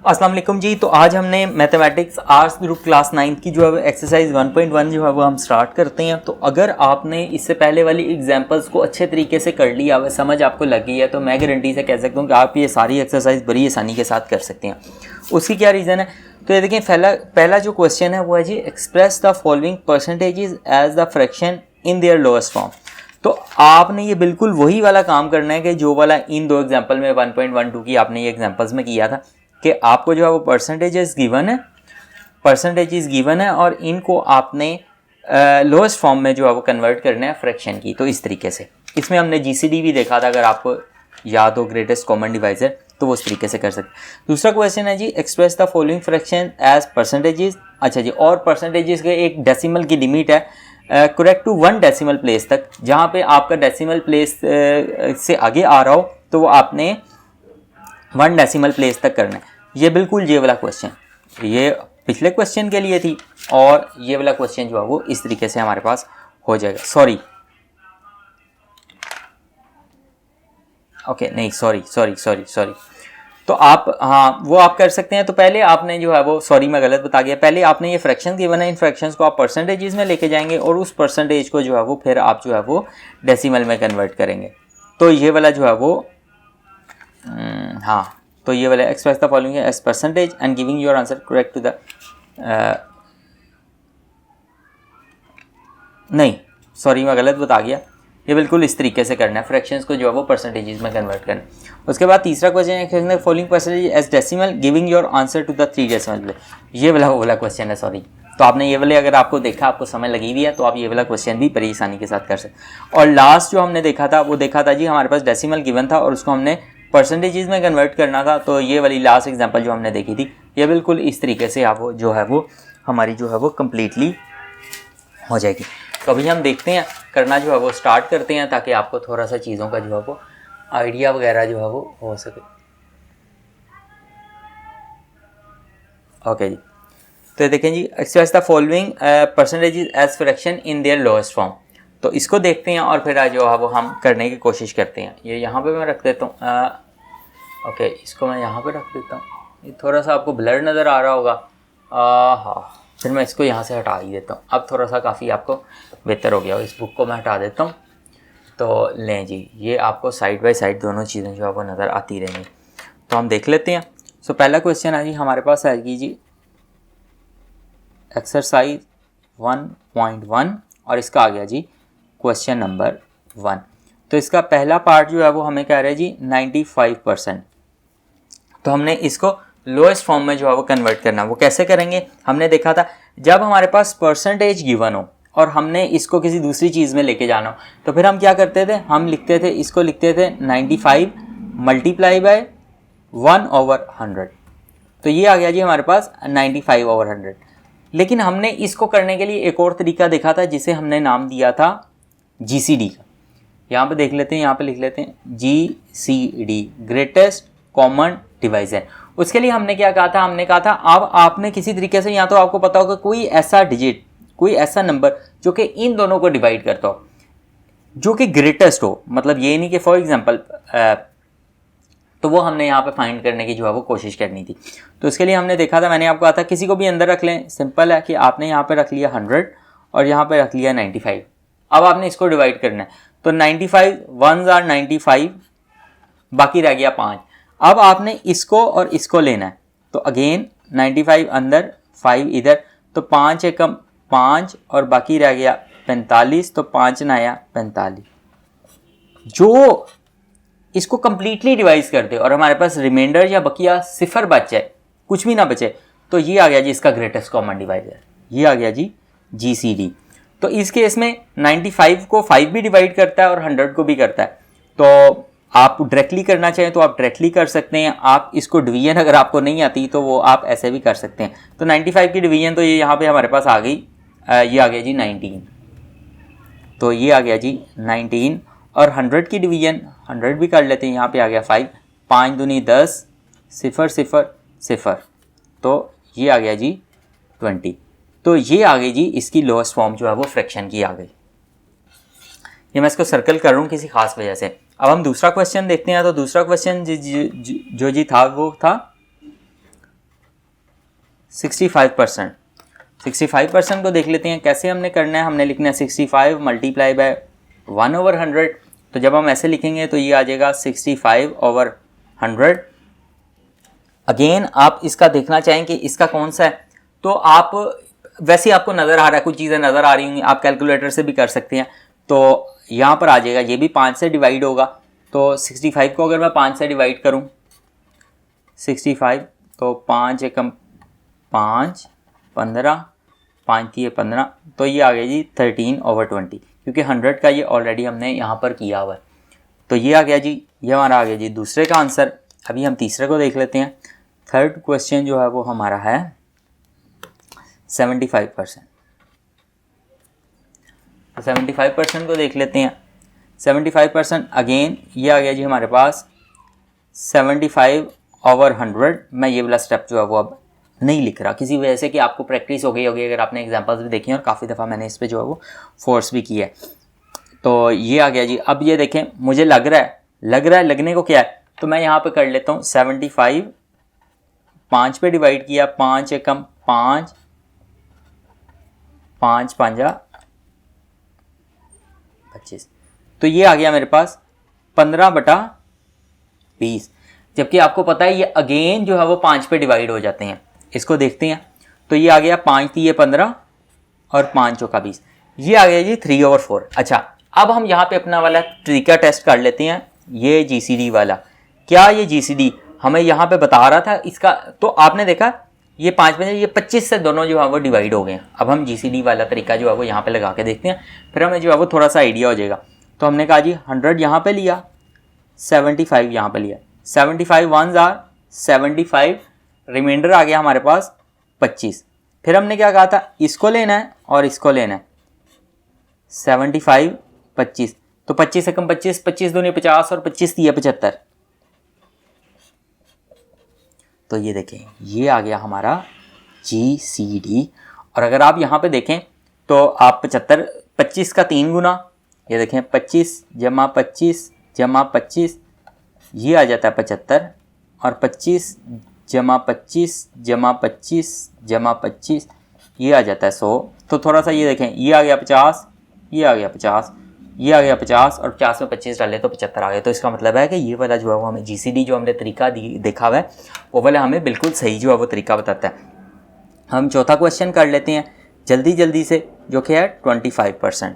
अस्सलाम वालेकुम जी। तो आज हमने मैथमेटिक्स आर्ट्स ग्रुप क्लास 9 की जो है एक्सरसाइज 1.1 जो है वो हम स्टार्ट करते हैं। तो अगर आपने इससे पहले वाली एग्जांपल्स को अच्छे तरीके से कर लिया हुआ, समझ आपको लग गई है, तो मैं गारंटी से कह सकता हूँ कि आप ये सारी एक्सरसाइज बड़ी आसानी के साथ कर सकते हैं। उसकी क्या रीज़न है? तो ये देखें, पहला जो क्वेश्चन है वो है जी, express the following percentages as the fraction in their lowest form. तो आपने ये बिल्कुल वही वाला काम करना है कि जो वाला इन दो एग्जाम्पल में 1.12 की आपने ये एग्जाम्पल्स में किया था कि आपको जो है वो परसेंटेजेस गिवन है और इनको आपने लोएस्ट फॉर्म में जो है वो कन्वर्ट करना है फ्रैक्शन की। तो इस तरीके से इसमें हमने जीसीडी भी देखा था, अगर आपको याद हो, ग्रेटेस्ट कॉमन डिवाइजर, तो वो इस तरीके से कर सकते। दूसरा क्वेश्चन है जी, express the following fraction as percentages. अच्छा जी, और परसेंटेजेस के एक डेसिमल की लिमिट है करेक्ट टू 1 डेसिमल प्लेस तक। जहाँ पे आपका डेसिमल प्लेस से आगे आ रहा हो तो वो आपने 1 डेसिमल प्लेस तक करना है। ये बिल्कुल ये वाला क्वेश्चन, ये पिछले क्वेश्चन के लिए थी, और ये वाला क्वेश्चन जो है वो इस तरीके से हमारे पास हो जाएगा। सॉरी, तो आप, हाँ, वो आप कर सकते हैं। तो पहले आपने जो है वो, सॉरी मैं गलत बता गया, पहले आपने ये फ्रैक्शन गिवन है, इन फ्रैक्शंस को आप परसेंटेजेस में लेके जाएंगे और उस परसेंटेज को जो है वो फिर आप जो है वो डेसिमल में कन्वर्ट करेंगे। तो ये वाला जो है वो हाँ, तो ये वाला express the following as percentage and giving your answer correct to the नहीं, सॉरी मैं गलत बता गया, ये बिल्कुल इस तरीके से करना है, फ्रैक्शंस को जो है वो परसेंटेजेस में कन्वर्ट करना है। उसके बाद तीसरा क्वेश्चन है, following percentage as decimal giving your answer to the 3 decimal. ये वाला क्वेश्चन है, सॉरी। तो आपने ये वाले, अगर आपको देखा, आपको समझ लगी हुई है, तो आप ये वाला क्वेश्चन भी बड़ी आसानी के साथ कर सकते। और लास्ट जो हमने देखा था वो देखा था जी, हमारे पास डेसिमल गिवन था और उसको हमने परसेंटेजेस में कन्वर्ट करना था। तो ये वाली लास्ट एग्जाम्पल जो हमने देखी थी, ये बिल्कुल इस तरीके से आप जो है वो हमारी जो है वो कम्प्लीटली हो जाएगी। तो अभी हम देखते हैं, करना जो है वो स्टार्ट करते हैं, ताकि आपको थोड़ा सा चीज़ों का जो है वो आइडिया वगैरह जो है वो हो सके। ओके जी, तो देखें जी, express the following percentages as fraction in their lowest form. तो इसको देखते हैं और फिर जो है वो हम करने की कोशिश करते हैं। ये यहाँ पे मैं रख देता हूँ, ओके, इसको मैं यहाँ पे रख देता हूँ। ये थोड़ा सा आपको ब्लर नज़र आ रहा होगा, हाँ, फिर मैं इसको यहाँ से हटा ही देता हूँ। अब थोड़ा सा काफ़ी आपको बेहतर हो गया। इस बुक को मैं हटा देता हूँ। तो लें जी, ये आपको साइड बाय साइड दोनों चीज़ें जो है वो नज़र आती रहेंगी। तो हम देख लेते हैं। सो पहला क्वेश्चन है जी, हमारे पास आएगी जी एक्सरसाइज 1.1 और इसका आ गया जी क्वेश्चन नंबर 1। तो इसका पहला पार्ट जो है वो हमें कह रहा है जी 95%। तो हमने इसको लोएस्ट फॉर्म में जो है वो कन्वर्ट करना। वो कैसे करेंगे? हमने देखा था, जब हमारे पास परसेंटेज गिवन हो और हमने इसको किसी दूसरी चीज़ में लेके जाना हो, तो फिर हम क्या करते थे, हम लिखते थे, इसको लिखते थे 95 मल्टीप्लाई बाय 1/100। तो ये आ गया जी हमारे पास 95/100। लेकिन हमने इसको करने के लिए एक और तरीका देखा था, जिसे हमने नाम दिया था GCD का। यहाँ पे देख लेते हैं, यहाँ पे लिख लेते हैं GCD, ग्रेटेस्ट कॉमन डिवाइजर। उसके लिए हमने क्या कहा था, हमने कहा था अब आपने किसी तरीके से, या तो आपको पता होगा कोई ऐसा डिजिट, कोई ऐसा नंबर जो कि इन दोनों को डिवाइड करता हो, जो कि ग्रेटेस्ट हो। मतलब ये नहीं कि फॉर एग्जांपल, तो वो हमने यहाँ पे फाइंड करने की जो है वो कोशिश करनी थी। तो इसके लिए हमने देखा था, मैंने आपको कहा था किसी को भी अंदर रख लें। सिंपल है कि आपने यहाँ पे रख लिया 100 और यहाँ पे रख लिया 95। अब आपने इसको डिवाइड करना है। तो 95 1s are 95, बाकी रह गया 5। अब आपने इसको और इसको लेना है। तो अगेन 95 अंदर, 5 इधर, तो 5 एकम 5 और बाकी रह गया 45। तो 5 नया 45। जो इसको कंप्लीटली डिवाइड कर दे और हमारे पास रिमाइंडर या बकिया 0 बच जाए, कुछ भी ना बचे, तो ये आ गया जी इसका ग्रेटेस्ट कॉमन डिवाइजर। ये आ गया जी GCD। तो इस केस में 95 को 5 भी डिवाइड करता है और 100 को भी करता है। तो आप डायरेक्टली करना चाहें तो आप डायरेक्टली कर सकते हैं। आप इसको डिवीजन अगर आपको नहीं आती तो वो आप ऐसे भी कर सकते हैं। तो 95 की डिवीजन तो ये यहाँ पे हमारे पास आ गई, ये आ गया जी 19। तो ये आ गया जी 19। और 100 की डिवीजन 100 भी कर लेते हैं, यहाँ पे आ गया 5, 5 दूनी 10, 0 0 0, तो ये आ गया जी 20। तो ये आ गई जी इसकी लोएस्ट फॉर्म जो है वो फ्रैक्शन की आ गई। ये मैं इसको सर्कल कर रहा हूँ किसी खास वजह से। अब हम दूसरा क्वेश्चन देखते हैं। तो दूसरा क्वेश्चन जो जी था वो था 65%। 65% को देख लेते हैं कैसे हमने करना है। हमने लिखना है 65 मल्टीप्लाई बाय 1/100। तो जब हम ऐसे लिखेंगे तो ये आ जाएगा 65/100। अगेन आप इसका देखना चाहें कि इसका कौन सा है, तो आप वैसे आपको नज़र आ रहा है, कुछ चीज़ें नज़र आ रही होंगी, आप कैलकुलेटर से भी कर सकते हैं। तो यहाँ पर आ जाएगा, ये भी 5 से डिवाइड होगा। तो 65 को अगर मैं 5 से डिवाइड करूँ 65, तो 5 एकम 5, 15, 5 की 15, तो ये आ गया जी 13/20, क्योंकि 100 का ये ऑलरेडी हमने यहाँ पर किया हुआ है। तो ये आ गया जी, ये हमारा आ गया जी दूसरे का आंसर। अभी हम तीसरे को देख लेते हैं। थर्ड क्वेश्चन जो है वो हमारा है 75%। तो 75% को देख लेते हैं। 75% अगेन ये आ गया जी हमारे पास 75/100। मैं ये वाला स्टेप जो है वो अब नहीं लिख रहा, किसी वजह से कि आपको प्रैक्टिस हो गई होगी, अगर आपने एग्जांपल्स भी देखे हैं और काफ़ी दफ़ा मैंने इस पे जो है वो फोर्स भी किया है। तो ये आ गया जी। अब ये देखें, मुझे लग रहा है लगने को क्या है, तो मैं यहाँ पे कर लेता हूँ 75 5 पे डिवाइड किया, 5 एकम 5, 5 5 25, तो ये आ गया मेरे पास 15/20। जबकि आपको पता है ये अगेन जो है वो 5 पे डिवाइड हो जाते हैं। इसको देखते हैं, तो ये आ गया 5 3 15 और 5 चौका 20, ये आ गया जी 3/4। अच्छा, अब हम यहाँ पे अपना वाला तरीका टेस्ट कर लेते हैं, ये GCD वाला। क्या ये GCD हमें यहाँ पे बता रहा था इसका, तो आपने देखा ये 5 में ये 25 से दोनों जो है वो डिवाइड हो गए हैं। अब हम GCD वाला तरीका जो है वो यहाँ पे लगा के देखते हैं, फिर हमें जो है वो थोड़ा सा आइडिया हो जाएगा। तो हमने कहा जी 100 यहाँ पे लिया, 75 यहाँ पे लिया, 75 1s are 75, रिमाइंडर आ गया हमारे पास 25। फिर हमने क्या कहा था, इसको लेना है और इसको लेना है, 75 25, तो 25 एकम 25, 25 दूनी 50 और 25 3 75। तो ये देखें, ये आ गया हमारा GCD। और अगर आप यहाँ पे देखें तो आप 75 25 का 3 गुना, ये देखें 25 जमा 25 जमा 25, ये आ जाता है 75, और 25 जमा 25 जमा 25 जमा 25, ये आ जाता है 100। तो थोड़ा सा ये देखें, ये आ गया 50, ये आ गया 50, ये आ गया 50, और 50 में 25 डाले तो 75 आ गया। तो इसका मतलब है कि ये वाला जो है वो हमें GCD जो हमने तरीका देखा हुआ है वो वाला हमें बिल्कुल सही जो है वो तरीका बताता है। हम चौथा क्वेश्चन कर लेते हैं जल्दी से, जो कि है 25%।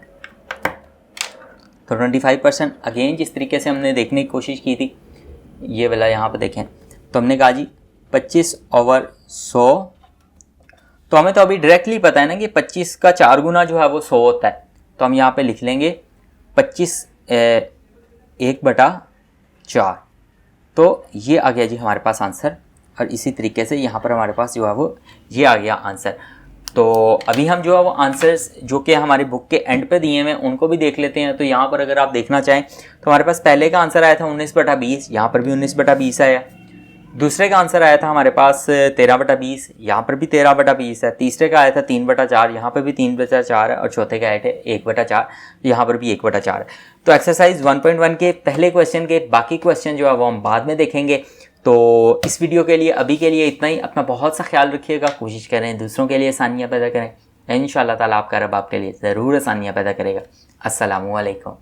तो 25% अगेन जिस तरीके से हमने देखने की कोशिश की थी, ये वाला यहाँ पर देखें, तो हमने कहा जी 25/100। तो हमें तो अभी डायरेक्टली पता है ना कि 25 का 4 गुना जो है वो 100 होता है। तो हम यहाँ पे लिख लेंगे 25 1/4। तो ये आ गया जी हमारे पास आंसर, और इसी तरीके से यहाँ पर हमारे पास जो है वो ये आ गया आंसर। तो अभी हम जो है वो आंसर्स जो कि हमारी बुक के एंड पे दिए हुए हैं उनको भी देख लेते हैं। तो यहाँ पर अगर आप देखना चाहें तो हमारे पास पहले का आंसर आया था 19/20, यहाँ पर भी 19/20 आया। दूसरे का आंसर आया था हमारे पास 13/20, यहाँ पर भी 13/20 है। तीसरे का आया था 3/4, यहाँ पर भी 3/4 है, और चौथे का आया था 1/4, यहाँ पर भी 1/4 है। तो एक्सरसाइज 1.1 के पहले क्वेश्चन के बाकी क्वेश्चन जो है वो हम बाद में देखेंगे। तो इस वीडियो के लिए अभी के लिए इतना ही। अपना बहुत सा ख्याल रखिएगा, कोशिश करें दूसरों के लिए आसानियाँ पैदा करें। इंशाअल्लाह ताला आपका रब आपके लिए ज़रूर आसानियाँ पैदा करेगा। अस्सलामु अलैकुम।